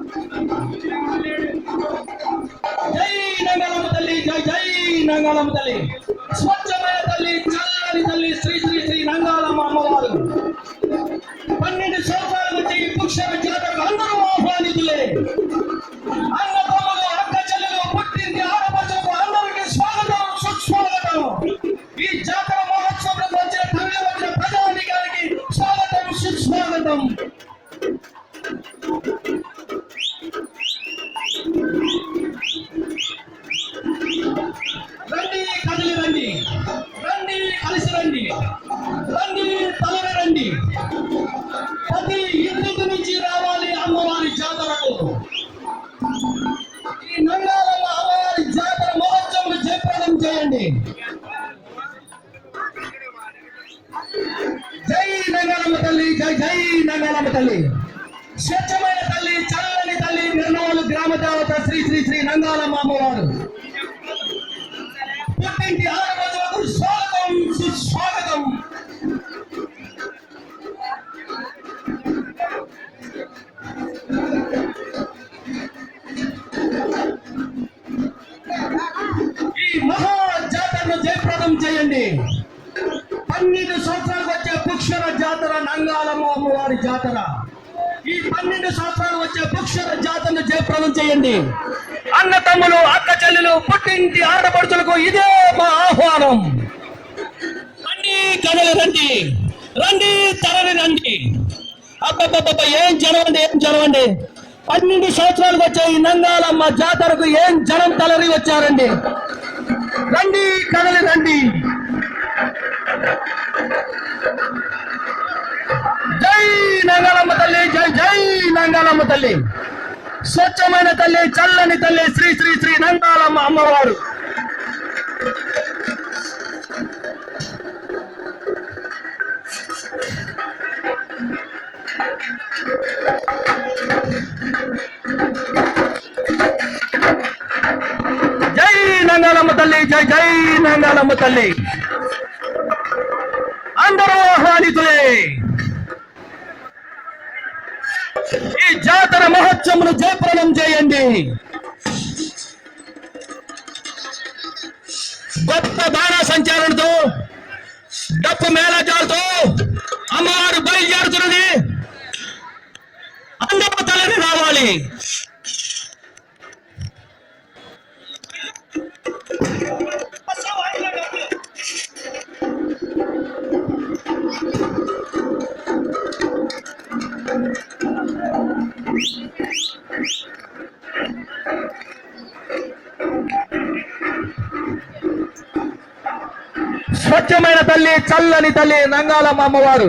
జై నంగాలమ్మ తల్లి, జై జై నంగాలమ్మ తల్లి. స్వచ్ఛమైన తల్లి, చల్లని తల్లి, శ్రీ శ్రీ శ్రీ నంగాలమ్మ అమ్మవారు 12 సంవత్సరాల నుంచి పుక్షర జాతరకు అందరూ ఆహ్వానితులే. అన్నదమ్ములు, అక్క చెల్లెలు, పుట్టింది ఆడపడుచులకు అందరికీ స్వాగతం, సుస్వాగతం. ఈ జాతర మహోత్సవంలో వచ్చిన తల్లి వచ్చిన ప్రజానికానికి స్వాగతం, సుస్వాగతం. రండి, కదిలి రండి, రండి, కలిసి రండి, రండి, తలరి రండి. ప్రతి ఇంటి నుంచి రావాలి అమ్మవారి జాతరకు. ఈ నంగాలమ్మ అమ్మవారి జాతర మహోత్సవం జయప్రదం చేయండి. జై నంగాలమ్మ తల్లి, జై జై నంగాలమ్మ తల్లి. స్వచ్ఛమైన తల్లి, చల్లని తల్లి, నిర్మలు గ్రామ దేవత శ్రీ శ్రీ శ్రీ నంగాలమ్మ అమ్మవారు. పుట్టింటి ఆడపడుచులకు స్వాగతం, సుస్వాగతం. ఈ మహా జాతరను జయప్రదం చేయండి. 12 సంవత్సరాలకు వచ్చే పుక్షర జాతర నంగాలమ్మ అమ్మవారి జాతర. ఈ 12 సంవత్సరాలు వచ్చే పుక్షర జాతరను జయప్రదం చేయండి. అన్న తమ్ములు, అక్క చెల్లెలు, పుట్టింటి ఆడపడుచులకు ఇదే మా ఆహ్వానం. రండి, కదలి రండి, రండి, తరలి రండి. అబ్బబ్బబ్బ, ఏం జనం అండి, ఏం జనం అండి. 12 సంవత్సరాలకు వచ్చే ఈ నంగాలమ్మ జాతరకు ఏం జనం తలరి వచ్చారండి. రండి, కదలి రండి. జై నంగాలమ్మ తల్లి, జై జై నంగాలమ్మ తల్లి. స్వచ్ఛమైన తల్లి, చల్లని తల్లి, శ్రీ శ్రీ శ్రీ నంగాలమ్మ అమ్మవారు. జై నంగాలమ్మ తల్లి, జై జై నంగాలమ్మ తల్లి. అందరూ ఆహ్వానితులే. ఈ జాతర మహోత్సవమును జయప్రదం చేయండి. గొప్ప బాణా సంచారణతో, డప్పు మేళాజాలతో అమ్మవారు బయలుదేరుతున్నది. అందరూ తలని రావాలి. స్వచ్ఛమైన తల్లి, చల్లని తల్లి నంగాలమ్మ అమ్మవారు.